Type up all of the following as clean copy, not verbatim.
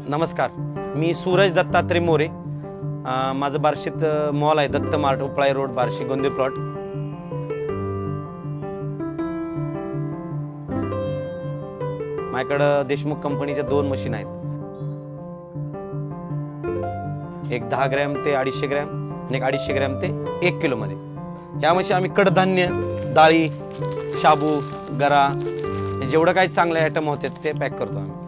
नमस्कार, मी सूरज दत्तात्रय मोरे. माझं बार्शीत मॉल आहे, दत्त मार्ट, उपळाई रोड, बार्शी, गोंदे प्लॉट. माझ्याकडं देशमुख कंपनीच्या 2 मशीन आहेत. एक 10 ग्रॅम ते 250 ग्रॅम आणि एक 250 ग्रॅम ते 1 किलोमध्ये. ह्या मशीन आम्ही कडधान्य, डाळी, शाबू, गरा, जेवढं काही चांगले आयटम होते ते पॅक करतो आम्ही.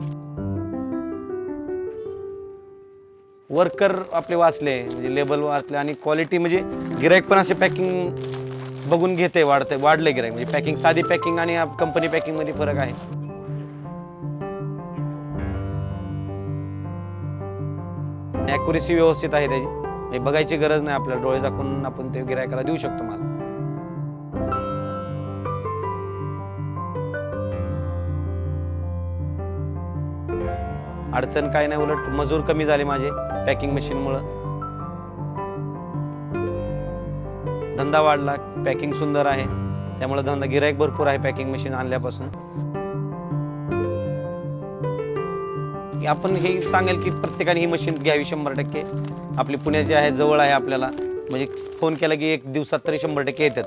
वर्कर आपले वाचले, म्हणजे लेबल वाचले आणि क्वालिटी, म्हणजे गिराईक पण असे पॅकिंग बघून घेते, वाढले गिराईक. म्हणजे पॅकिंग, साधी पॅकिंग आणि कंपनी पॅकिंगमध्ये फरक आहे. ॲक्युरेसी व्यवस्थित आहे त्याची, म्हणजे बघायची गरज नाही आपल्याला, डोळे झाकून आपण ते गिरायकाला देऊ शकतो माल. अडचण काय नाही, उलट मजूर कमी झाले माझे पॅकिंग मशीनमुळं. धंदा वाढला, पॅकिंग सुंदर आहे, त्यामुळे धंदा, गिराईक भरपूर आहे पॅकिंग मशीन आणल्यापासून. आपण हे सांगेल की प्रत्येकाने ही मशीन घ्यावी 100%. आपली पुण्याची आहे, जवळ आहे आपल्याला, म्हणजे फोन केला की 1 दिवसात तरी 100% येतात.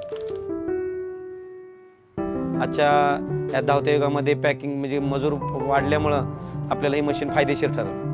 आजच्या या धावत्या युगामध्ये पॅकिंग, म्हणजे मजूर वाढल्यामुळं आपल्याला ही मशीन फायदेशीर ठरेल.